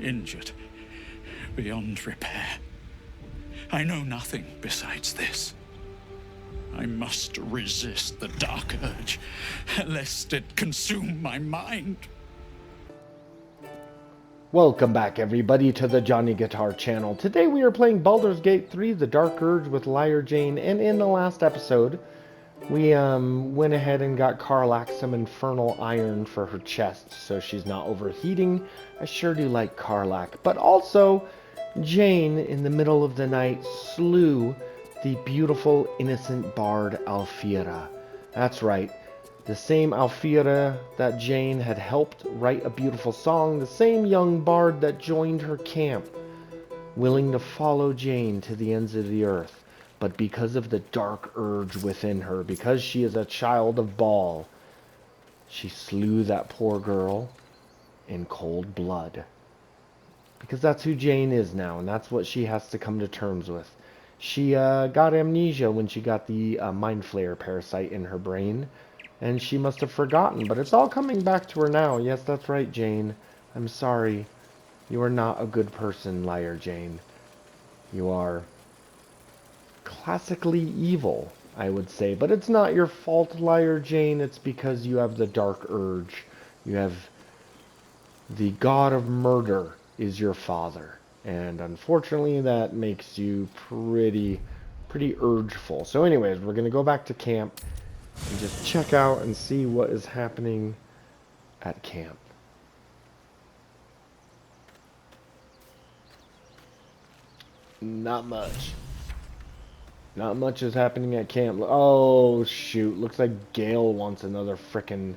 injured, beyond repair. I know nothing besides this. I must resist the dark urge, lest it consume my mind. Welcome back, everybody, to the Johnny Guitar channel. Today we are playing Baldur's Gate 3, The Dark Urge with Lyre Jane, and in the last episode, we went ahead and got Karlach some infernal iron for her chest, so she's not overheating. I sure do like Karlach. But also, Jane, in the middle of the night, slew the beautiful, innocent bard Alfira. That's right. The same Alfira that Jane had helped write a beautiful song, the same young bard that joined her camp, willing to follow Jane to the ends of the earth. But because of the dark urge within her, because she is a child of Baal, she slew that poor girl in cold blood. Because that's who Jane is now, and that's what she has to come to terms with. She got amnesia when she got the Mind Flayer parasite in her brain, and she must have forgotten, but it's all coming back to her now. Yes, that's right, Jane. I'm sorry. You are not a good person, Lyre Jane. You are classically evil, I would say. But it's not your fault, Lyre Jane. It's because you have the dark urge. You have the god of murder is your father. And unfortunately, that makes you pretty urgeful. So anyways, we're going to go back to camp and just check out and see what is happening at camp. Not much. Not much is happening at camp. Oh, shoot. Looks like Gale wants another frickin'...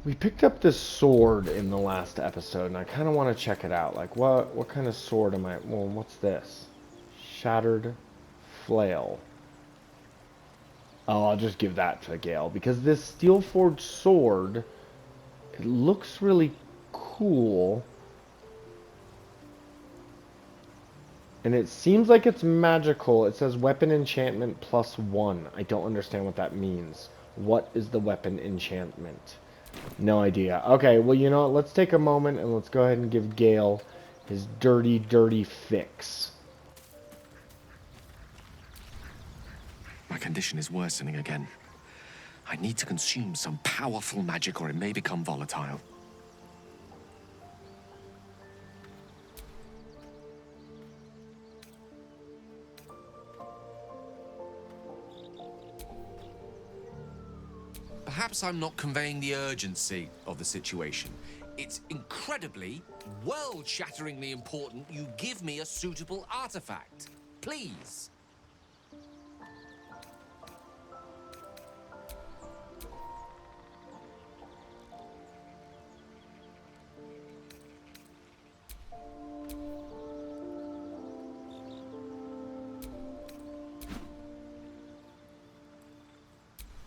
We picked up this sword in the last episode, and I kind of want to check it out. Like, what kind of sword am I... Well, what's this? Shattered flail. Oh, I'll just give that to Gale, because this steel-forged sword, it looks really cool. And it seems like it's magical. It says weapon enchantment +1. I don't understand what that means. What is the weapon enchantment? No idea. Okay, well, you know what? Let's take a moment and let's go ahead and give Gale his dirty fix. My condition is worsening again. I need to consume some powerful magic or it may become volatile. Perhaps I'm not conveying the urgency of the situation. It's incredibly, world-shatteringly important you give me a suitable artifact. Please.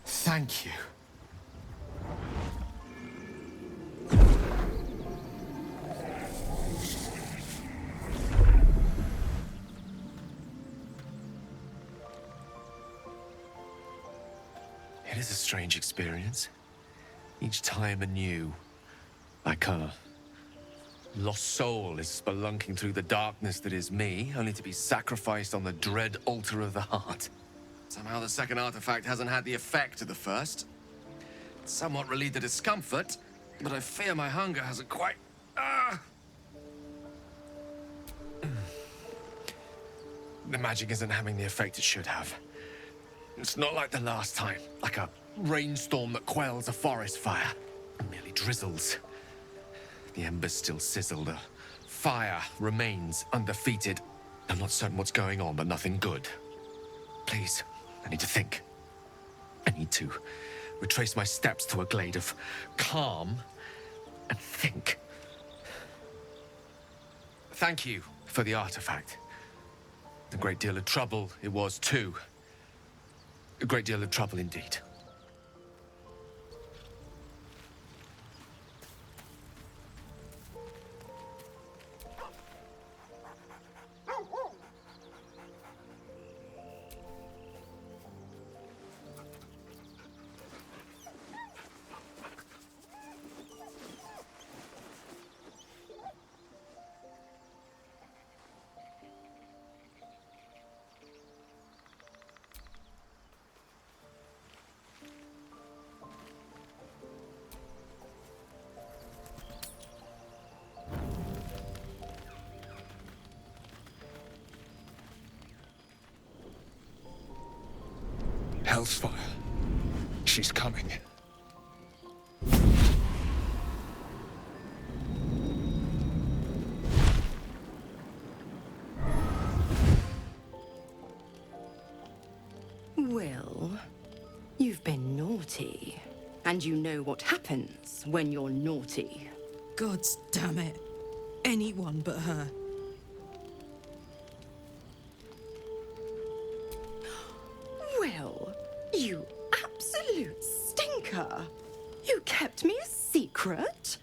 Thank you. It is a strange experience. Each time anew. Like a lost soul is spelunking through the darkness that is me, only to be sacrificed on the dread altar of the heart. Somehow the second artifact hasn't had the effect of the first. It's somewhat relieved the discomfort, but I fear my hunger hasn't quite... The magic isn't having the effect it should have. It's not like the last time, like a rainstorm that quells a forest fire. It merely drizzles. The embers still sizzle, the fire remains undefeated. I'm not certain what's going on, but nothing good. Please, I need to think. I need to retrace my steps to a glade of calm and think. Thank you for the artifact. A great deal of trouble it was too. A great deal of trouble indeed. Hellsfire. She's coming. Will, you've been naughty. And you know what happens when you're naughty. God damn it. Anyone but her. Will, you absolute stinker. You kept me a secret?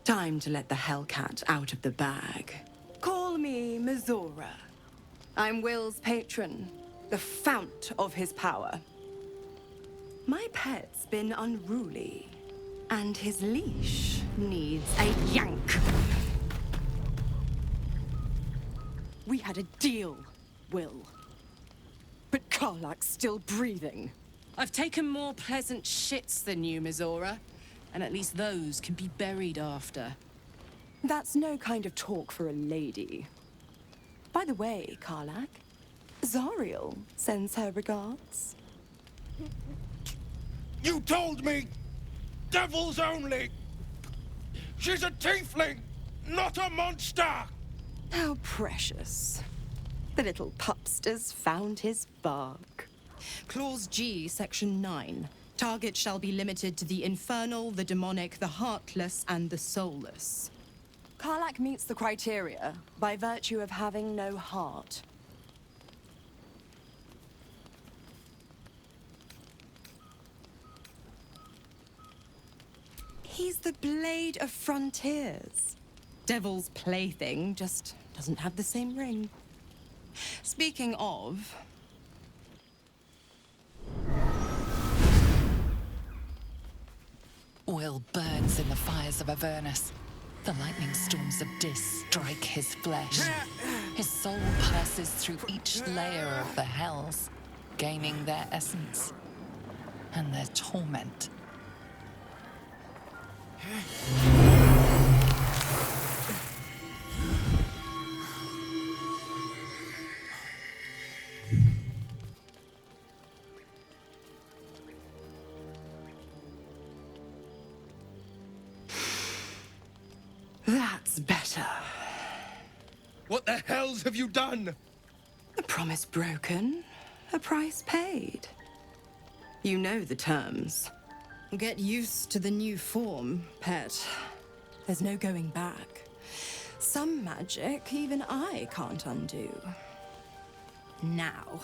Time to let the Hellcat out of the bag. Call me Mizora. I'm Will's patron, the fount of his power. My pet's been unruly, and his leash needs a yank. We had a deal, Will. But Karlak's still breathing. I've taken more pleasant shits than you, Mizora. And at least those can be buried after. That's no kind of talk for a lady. By the way, Karlak, Zariel sends her regards. You told me! Devils only! She's a tiefling, not a monster! How precious. The little pupster's found his bark. Clause G, Section 9. Target shall be limited to the infernal, the demonic, the heartless, and the soulless. Karlak meets the criteria by virtue of having no heart. He's the Blade of Frontiers. Devil's plaything, just doesn't have the same ring. Speaking of... Will burns in the fires of Avernus. The lightning storms of Dis strike his flesh. His soul passes through each layer of the hells, gaining their essence and their torment. That's better. What the hells have you done? A promise broken, a price paid. You know the terms. Get used to the new form, pet. There's no going back. Some magic even I can't undo. Now,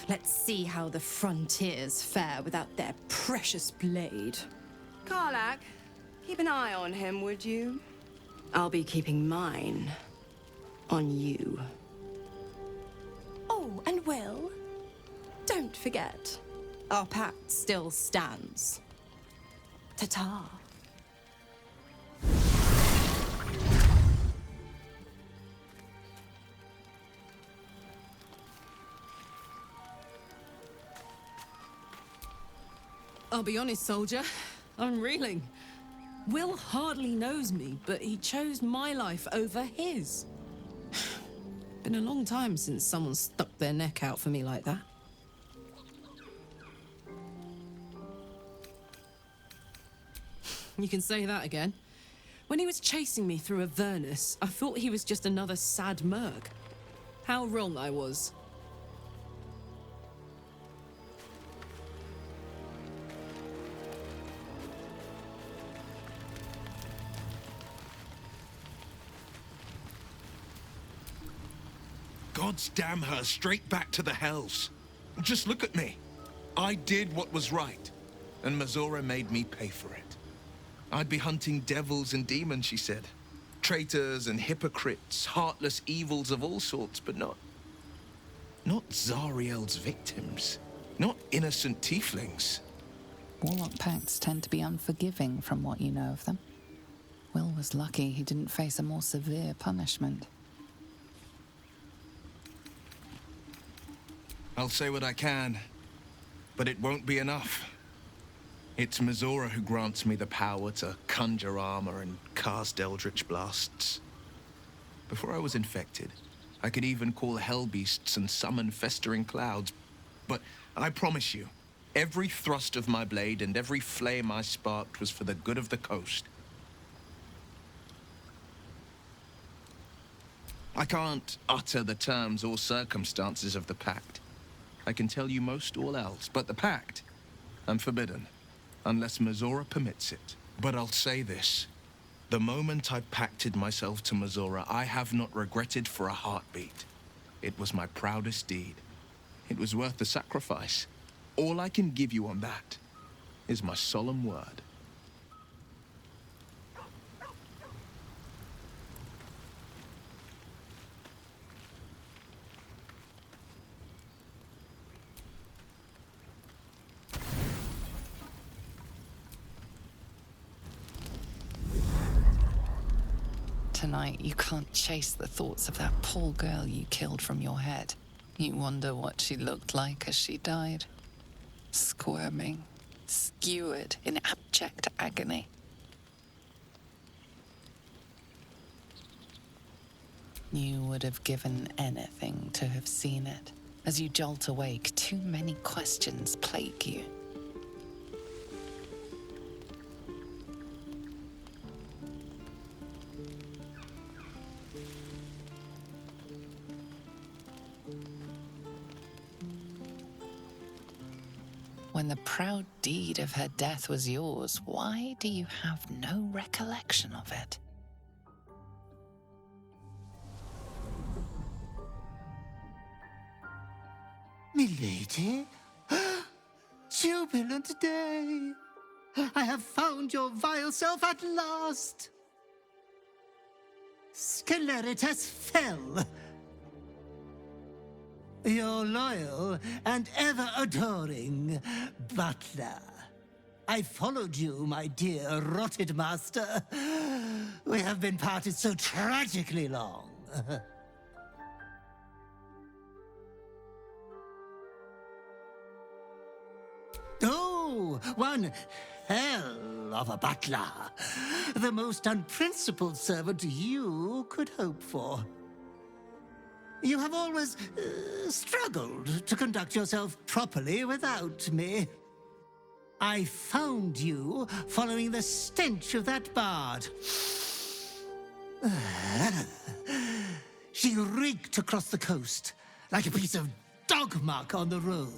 let's see how the frontiers fare without their precious blade. Karlak, keep an eye on him, would you? I'll be keeping mine on you. Oh, and Will, don't forget, our pact still stands. Ta-ta. I'll be honest, soldier. I'm reeling. Will hardly knows me, but he chose my life over his. Been a long time since someone stuck their neck out for me like that. You can say that again. When he was chasing me through Avernus, I thought he was just another sad merc. How wrong I was. Gods damn her, straight back to the hells. Just look at me. I did what was right, and Mizora made me pay for it. I'd be hunting devils and demons, she said. Traitors and hypocrites, heartless evils of all sorts, but not Zariel's victims. Not innocent tieflings. Warlock pacts tend to be unforgiving from what you know of them. Will was lucky he didn't face a more severe punishment. I'll say what I can, but it won't be enough. It's Mizora who grants me the power to conjure armor and cast eldritch blasts. Before I was infected, I could even call hell beasts and summon festering clouds. But I promise you, every thrust of my blade and every flame I sparked was for the good of the coast. I can't utter the terms or circumstances of the pact. I can tell you most all else, but the pact, I'm forbidden, unless Mizora permits it. But I'll say this. The moment I pacted myself to Mizora, I have not regretted for a heartbeat. It was my proudest deed. It was worth the sacrifice. All I can give you on that is my solemn word. Tonight, you can't chase the thoughts of that poor girl you killed from your head. You wonder what she looked like as she died. Squirming, skewered in abject agony. You would have given anything to have seen it. As you jolt awake, too many questions plague you. When the proud deed of her death was yours, why do you have no recollection of it? Milady? Jubilant day! I have found your vile self at last! Sceleritas fell. Your loyal and ever-adoring butler. I followed you, my dear rotted master. We have been parted so tragically long. Oh, one hell of a butler. The most unprincipled servant you could hope for. You have always struggled to conduct yourself properly without me. I found you following the stench of that bard. She reeked across the coast like a piece of dog muck on the road.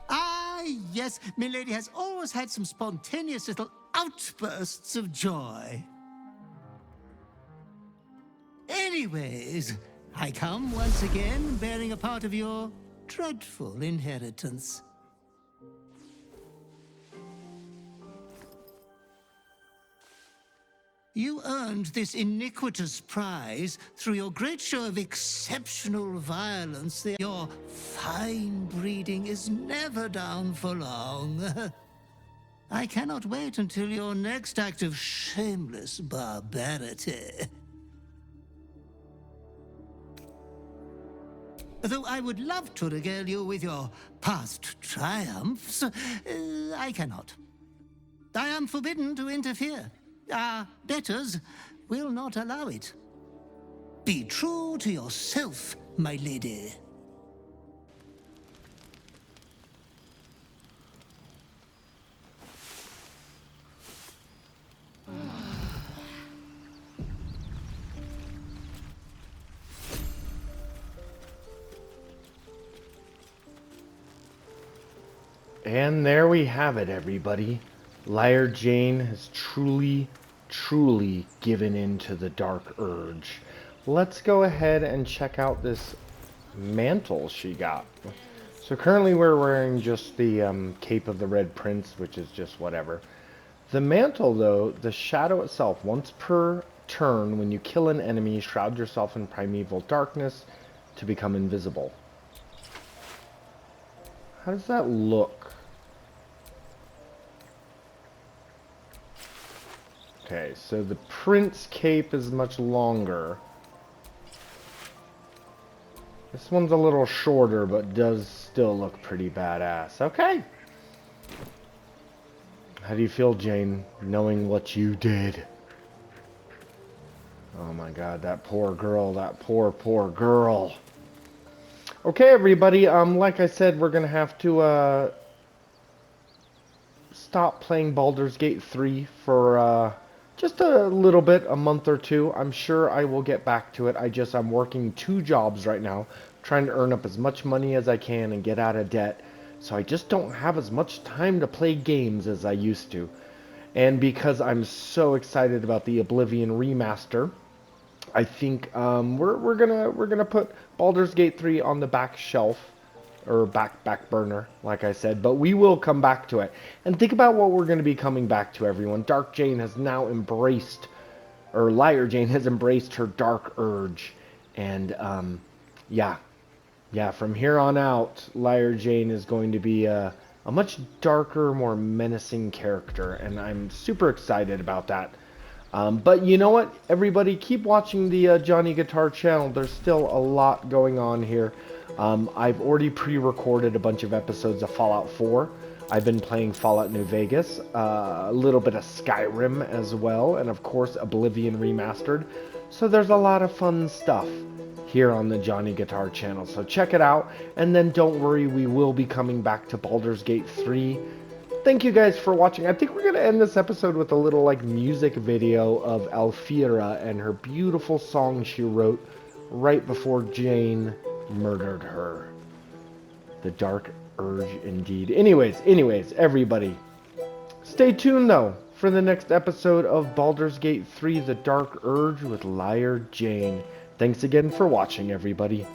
Ah, yes, milady has always had some spontaneous little outbursts of joy. Anyways, I come once again bearing a part of your dreadful inheritance. You earned this iniquitous prize through your great show of exceptional violence. Your fine breeding is never down for long. I cannot wait until your next act of shameless barbarity. Though I would love to regale you with your past triumphs, I cannot. I am forbidden to interfere. Our betters will not allow it. Be true to yourself, my lady. And there we have it, everybody. Lyre Jane has truly given in to the dark urge. Let's go ahead and check out this mantle she got. So currently we're wearing just the Cape of the Red Prince, which is just whatever. The mantle, though, the shadow itself, once per turn, when you kill an enemy, shroud yourself in primeval darkness to become invisible. How does that look? Okay, so the Prince Cape is much longer. This one's a little shorter, but does still look pretty badass. Okay. How do you feel, Jane, knowing what you did? Oh my god, that poor girl, that poor girl. Okay, everybody, like I said, we're gonna have to, stop playing Baldur's Gate 3 for, just a little bit, a month or two. I'm sure I will get back to it. I'm working 2 jobs right now, trying to earn up as much money as I can and get out of debt. So I just don't have as much time to play games as I used to. And because I'm so excited about the Oblivion remaster, I think we're gonna put Baldur's Gate 3 on the back shelf or back burner, like I said, but we will come back to it. And think about what we're going to be coming back to, everyone. Dark Jane has now embraced, or Lyre Jane has embraced her dark urge, and yeah, from here on out, Lyre Jane is going to be a much darker, more menacing character, and I'm super excited about that. But you know what, everybody, keep watching the Johnny Guitar channel. There's still a lot going on here. I've already pre-recorded a bunch of episodes of Fallout 4. I've been playing Fallout New Vegas, a little bit of Skyrim as well, and of course Oblivion Remastered. So there's a lot of fun stuff here on the Johnny Guitar channel. So check it out, and then don't worry, we will be coming back to Baldur's Gate 3. Thank you guys for watching. I think we're going to end this episode with a little like music video of Alfira and her beautiful song she wrote right before Jane murdered her. The dark urge indeed. Anyways, everybody, stay tuned though for the next episode of Baldur's Gate 3, The Dark Urge with Lyre Jane. Thanks again for watching, everybody.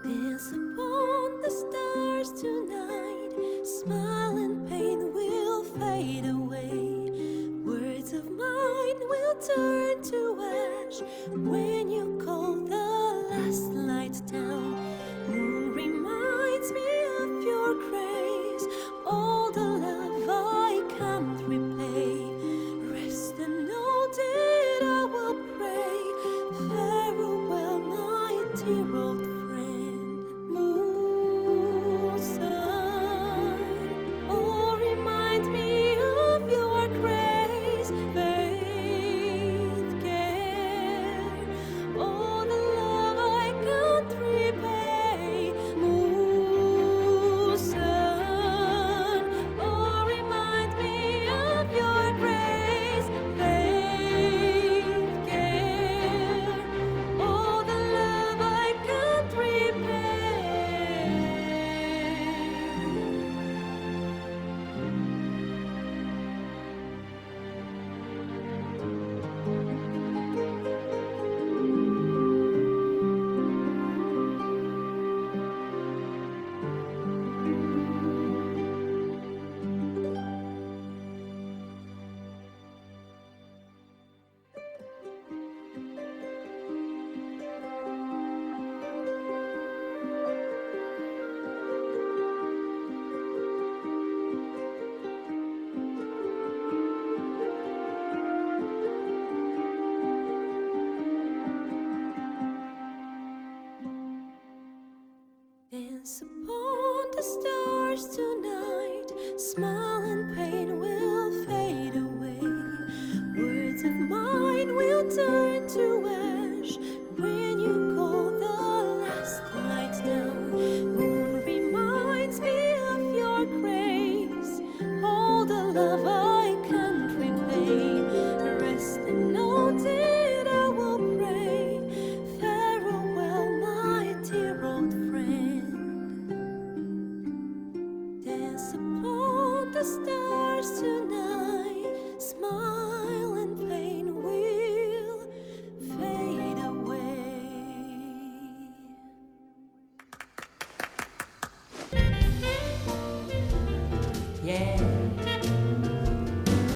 Dance upon the stars tonight. Smile and pain will fade away. Words of mine will turn to ash when you call the last light down. Moon reminds me of your grace. All the love I can't repay. Rest and know that I will pray. Farewell, my dear old friend. Moon, sun, oh, remind me of your grace. Faith, care, all the love I can't repay. Moon, sun, oh, remind me of your grace. Faith, care, all the love I can't repay. Dance upon the stars tonight. Smile and pain